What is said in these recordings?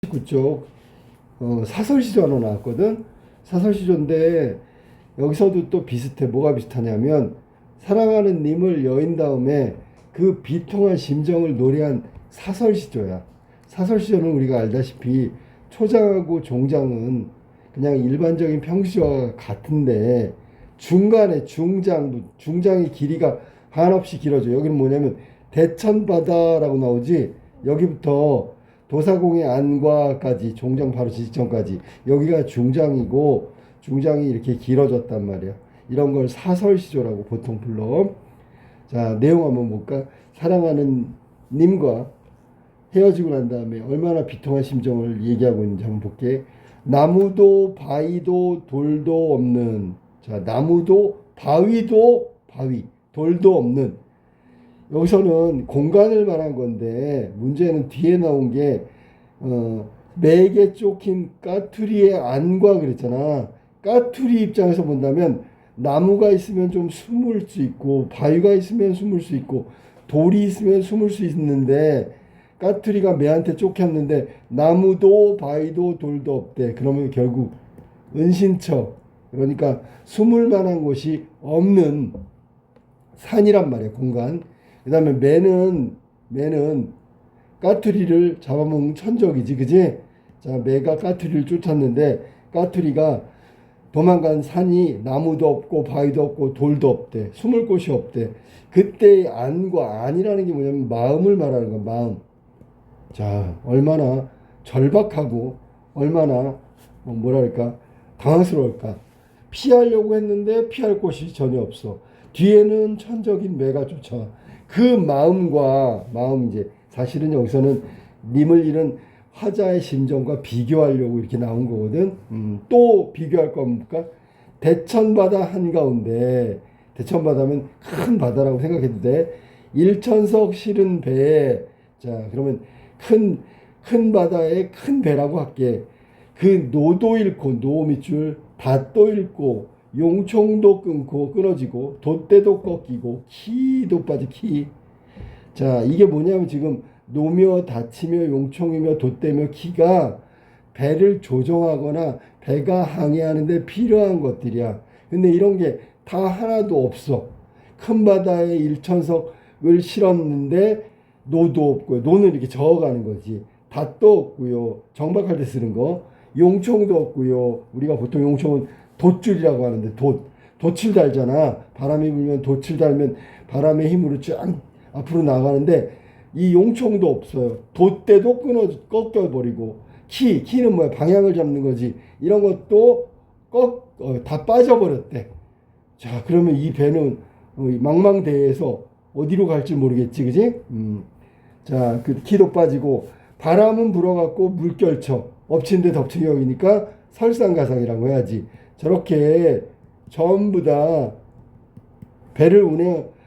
그쪽 사설시조 하나 나왔거든. 사설시조인데 여기서도 또 비슷해. 뭐가 비슷하냐면 사랑하는 님을 여인 다음에 그 비통한 심정을 노래한 사설시조야. 사설시조는 우리가 알다시피 초장하고 종장은 그냥 일반적인 평시와 같은데 중간에 중장의 길이가 한없이 길어져. 여기는 뭐냐면 대천바다라고 나오지. 여기부터 도사공의 안과까지 종장 바로 직전까지 여기가 중장이고 중장이 이렇게 길어졌단 말이야. 이런 걸 사설시조라고 보통 불러. 자, 내용 한번 볼까? 사랑하는 님과 헤어지고 난 다음에 얼마나 비통한 심정을 얘기하고 있는지 한번 볼게. 나무도 바위도 돌도 없는, 자, 나무도 바위도 바위 돌도 없는, 여기서는 공간을 말한 건데 문제는 뒤에 나온 게 매개 쫓긴 까투리의 안과 그랬잖아. 까투리 입장에서 본다면 나무가 있으면 좀 숨을 수 있고 바위가 있으면 숨을 수 있고 돌이 있으면 숨을 수 있는데 까투리가 매한테 쫓겼는데 나무도 바위도 돌도 없대. 그러면 결국 은신처, 그러니까 숨을 만한 곳이 없는 산이란 말이야. 공간. 그 다음에 매는 까투리를 잡아먹는 천적이지, 그지? 자, 매가 까투리를 쫓았는데 까투리가 도망간 산이 나무도 없고 바위도 없고 돌도 없대. 숨을 곳이 없대. 그때의 안과 안이라는 게 뭐냐면 마음을 말하는 거야. 마음. 자, 얼마나 절박하고 얼마나 뭐랄까 당황스러울까. 피하려고 했는데 피할 곳이 전혀 없어. 뒤에는 천적인 매가 쫓아와. 그 마음 이제 사실은 여기서는 님을 잃은 화자의 심정과 비교하려고 이렇게 나온 거거든. 또 비교할 겁니까? 대천바다 한가운데, 대천바다면 큰 바다라고 생각해도 돼. 일천석 실은 배. 자, 그러면 큰 바다에 큰 배라고 할게. 그 노도 잃고 노 밑줄 닷도 잃고 용총도 끊어지고 돛대도 꺾이고 키도 빠지 키. 자, 이게 뭐냐면 지금 노며 닫히며 용총이며 돛대며 키가 배를 조정하거나 배가 항해하는데 필요한 것들이야. 근데 이런 게 다 하나도 없어. 큰 바다에 일천석을 실었는데 노도 없고요. 노는 이렇게 저어가는 거지. 닷도 없고요. 정박할 때 쓰는 거. 용총도 없고요. 우리가 보통 용총은 돛줄이라고 하는데 돛을 달잖아. 바람이 불면 돛을 달면 바람의 힘으로 쫙 앞으로 나가는데 이 용총도 없어요. 돛대도 꺾여버리고 키는 뭐야? 방향을 잡는 거지. 이런 것도 다 빠져버렸대. 자, 그러면 이 배는 망망대해에서 어디로 갈지 모르겠지, 그지? 자, 그 키도 빠지고 바람은 불어갖고 물결쳐 엎친 데 덮친 격이니까 설상가상이라고 해야지. 저렇게 전부 다 배를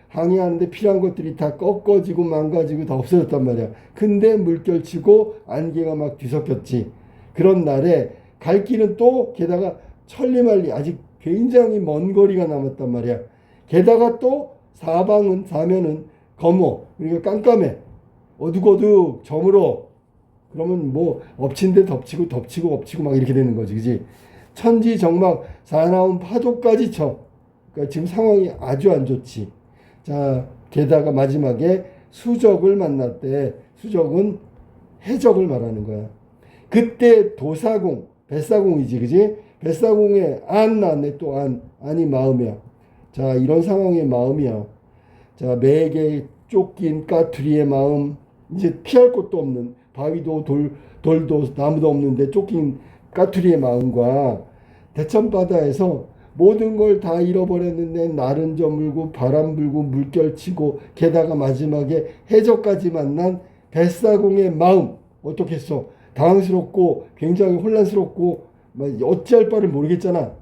항해하는데 필요한 것들이 다 꺾어지고 망가지고 다 없어졌단 말이야. 근데 물결치고 안개가 막 뒤섞였지. 그런 날에 갈 길은 또 게다가 천리만리 아직 굉장히 먼 거리가 남았단 말이야. 게다가 또 사면은 검어. 그러니까 깜깜해. 어둑어둑 저물어. 그러면 뭐 엎친 데 덮치고 엎치고 막 이렇게 되는 거지, 그지? 천지정막 사나운 파도까지 쳐. 그러니까 지금 상황이 아주 안 좋지. 자, 게다가 마지막에 수적을 만났대. 수적은 해적을 말하는 거야. 그때 도사공, 뱃사공이지, 그지? 뱃사공에 안 나왔네. 또 안이 마음이야. 자, 이런 상황의 마음이야. 자, 매에게 쫓긴 까투리의 마음, 이제 피할 곳도 없는 바위도 돌도 나무도 없는데 쫓긴 까투리의 마음과 대천바다에서 모든 걸 다 잃어버렸는데 날은 저물고 바람 불고 물결 치고 게다가 마지막에 해적까지 만난 뱃사공의 마음 어떻겠어? 당황스럽고 굉장히 혼란스럽고 어찌할 바를 모르겠잖아.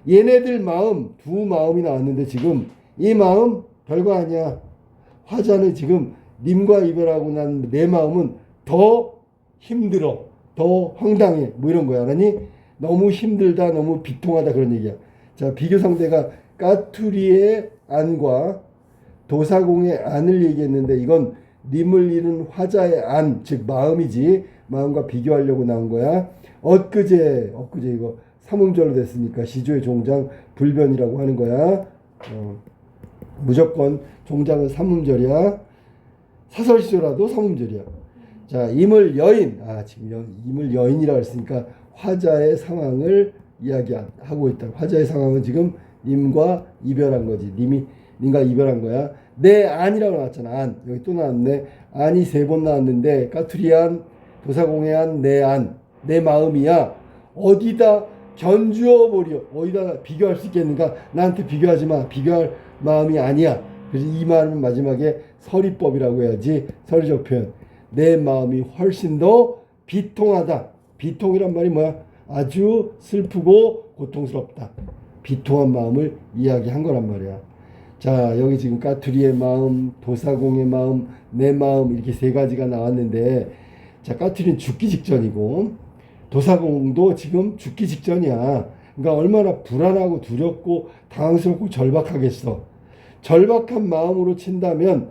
얘네들 마음, 두 마음이 나왔는데 지금 이 마음 별거 아니야. 화자는 지금 님과 이별하고 난 내 마음은 더 힘들어, 더 황당해, 뭐 이런 거야. 아니, 너무 힘들다, 너무 비통하다, 그런 얘기야. 자, 비교 상대가 까투리의 안과 도사공의 안을 얘기했는데 이건 님을 잃은 화자의 안, 즉 마음이지. 마음과 비교하려고 나온 거야. 엊그제 이거 삼음절로 됐으니까 시조의 종장 불변이라고 하는 거야. 무조건 종장은 삼음절이야. 사설시조라도 삼음절이야. 자, 임을 여인. 지금 임을 여인이라고 했으니까 화자의 상황을 이야기하고 있다. 화자의 상황은 지금 님과 이별한 거지. 님과 이별한 거야. 내 안이라고 나왔잖아. 안. 여기 또 나왔네. 안이 3번 나왔는데 까투리안, 도사공해안, 내 안. 내 마음이야. 어디다 견주어 버려. 어디다 비교할 수 있겠는가? 나한테 비교하지 마. 비교할 마음이 아니야. 그래서 이 말은 마지막에 서리법이라고 해야지. 서리적 표현. 내 마음이 훨씬 더 비통하다. 비통이란 말이 뭐야? 아주 슬프고 고통스럽다. 비통한 마음을 이야기한 거란 말이야. 자, 여기 지금 까투리의 마음, 도사공의 마음, 내 마음 이렇게 3가지가 나왔는데, 자, 까투리는 죽기 직전이고 도사공도 지금 죽기 직전이야. 그러니까 얼마나 불안하고 두렵고 당황스럽고 절박하겠어. 절박한 마음으로 친다면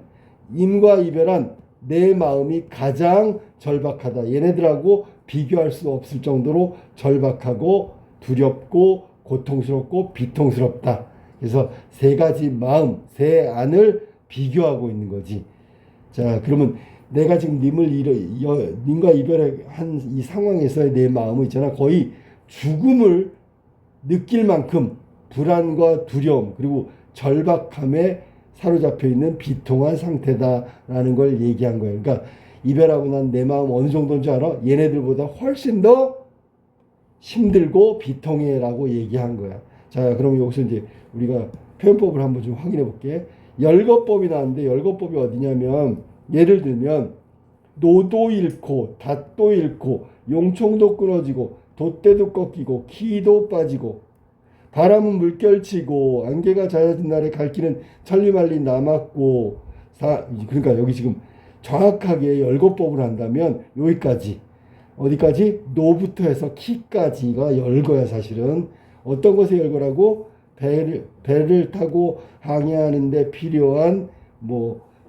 임과 이별한 내 마음이 가장 절박하다. 얘네들하고 비교할 수 없을 정도로 절박하고 두렵고 고통스럽고 비통스럽다. 그래서 3가지 마음, 3안을 비교하고 있는 거지. 자, 그러면 내가 지금 님과 이별한 이 상황에서의 내 마음은 있잖아. 거의 죽음을 느낄 만큼 불안과 두려움 그리고 절박함에 사로잡혀 있는 비통한 상태다라는 걸 얘기한 거예요. 그러니까 이별하고 난 내 마음 어느 정도인 줄 알아? 얘네들보다 훨씬 더 힘들고 비통해라고 얘기한 거야. 자, 그럼 여기서 이제 우리가 표현법을 한번 좀 확인해 볼게. 열거법이 나왔는데 열거법이 어디냐면 예를 들면 노도 잃고 닷도 잃고 용총도 끊어지고 돛대도 꺾이고 키도 빠지고 바람은 물결치고 안개가 잦아진 날에 갈 길은 천리말리 남았고 그러니까 여기 지금 정확하게 열거법을 한다면 여기까지 어디까지? 노부터 해서 키까지가 열거야. 사실은 어떤 것에 열거라고? 배를 타고 항해하는데 필요한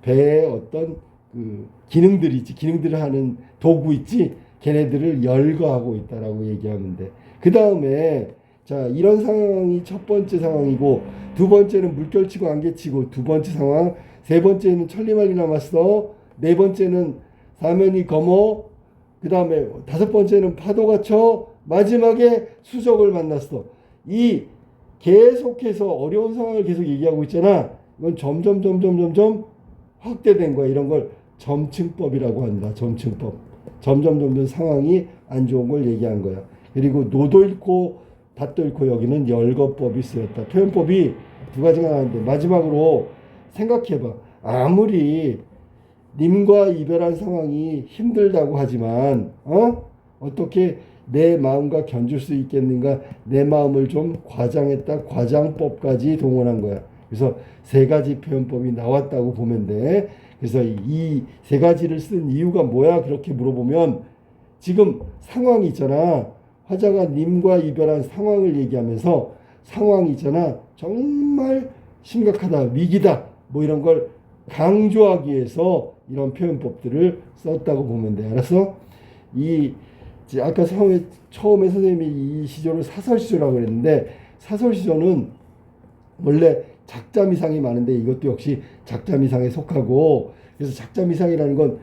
배의 어떤 그 기능들이 있지. 기능들을 하는 도구 있지. 걔네들을 열거하고 있다라고 얘기하면 돼. 그 다음에 자, 이런 상황이 첫 번째 상황이고, 두 번째는 물결치고 안개치고, 두 번째 상황, 세 번째는 천리말리 남았어, 네 번째는 사면이 검어, 그 다음에 5번째는 파도가 쳐, 마지막에 수적을 만났어. 이 계속해서 어려운 상황을 계속 얘기하고 있잖아. 이건 점점 확대된 거야. 이런 걸 점층법이라고 한다. 점층법. 점점 상황이 안 좋은 걸 얘기한 거야. 그리고 노도 잃고 닷도 잃고 여기는 열거법이 쓰였다. 표현법이 2가지가 나왔는데 마지막으로 생각해봐. 아무리 님과 이별한 상황이 힘들다고 하지만 어떻게 내 마음과 견줄 수 있겠는가? 내 마음을 좀 과장했다. 과장법까지 동원한 거야. 그래서 3가지 표현법이 나왔다고 보면 돼. 그래서 이 3가지를 쓴 이유가 뭐야? 그렇게 물어보면 지금 상황이 있잖아. 화자가 님과 이별한 상황을 얘기하면서 상황이 있잖아. 정말 심각하다. 위기다. 이런 걸 강조하기 위해서 이런 표현법들을 썼다고 보면 돼. 알았어? 아까 처음에 선생님이 이 시조를 사설시조라고 그랬는데, 사설시조는 원래 작자미상이 많은데 이것도 역시 작자미상에 속하고, 그래서 작자미상이라는 건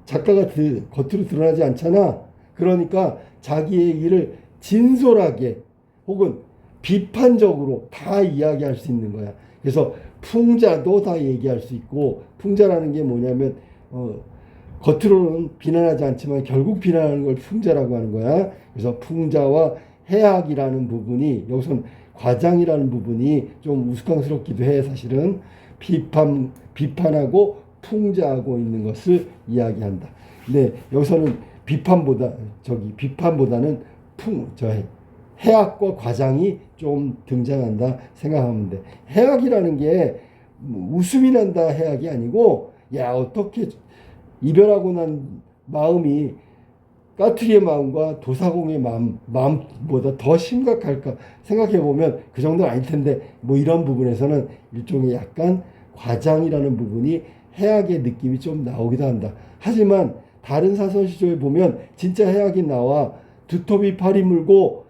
작가가 겉으로 드러나지 않잖아. 그러니까 자기 얘기를 진솔하게 혹은 비판적으로 다 이야기할 수 있는 거야. 그래서 풍자도 다 얘기할 수 있고, 풍자라는 게 뭐냐면 겉으로는 비난하지 않지만 결국 비난하는 걸 풍자라고 하는 거야. 그래서 풍자와 해악이라는 부분이, 여기서는 과장이라는 부분이 좀 우스꽝스럽기도 해. 사실은 비판하고 풍자하고 있는 것을 이야기한다. 근데 여기서는 비판보다는 해악과 과장이 좀 등장한다 생각하면 돼. 해악이라는 게 웃음이 난다 해악이 아니고, 야, 어떻게 이별하고 난 마음이 까투리의 마음과 도사공의 마음보다 더 심각할까 생각해보면 그 정도는 아닐 텐데, 이런 부분에서는 일종의 약간 과장이라는 부분이 해악의 느낌이 좀 나오기도 한다. 하지만 다른 사설시조에 보면 진짜 해악이 나와. 두터비 파리 물고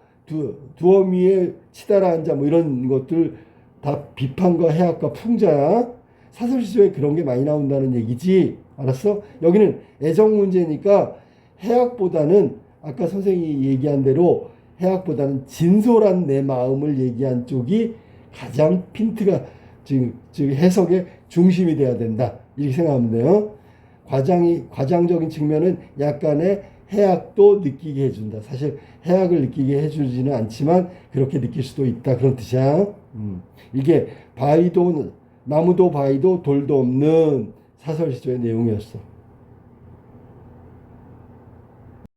두어미에 치달아 앉아 뭐 이런 것들 다 비판과 해악과 풍자야. 사설시조에 그런 게 많이 나온다는 얘기지. 알았어? 여기는 애정 문제니까 해악보다는 아까 선생님이 얘기한 대로 해악보다는 진솔한 내 마음을 얘기한 쪽이 가장 핀트가 즉 해석의 중심이 돼야 된다. 이렇게 생각하면 돼요. 과장적인 측면은 약간의 해악도 느끼게 해준다. 사실 해악을 느끼게 해주지는 않지만 그렇게 느낄 수도 있다. 그런 뜻이야. 이게 나무도 바위도 돌도 없는 사설시조의 내용이었어.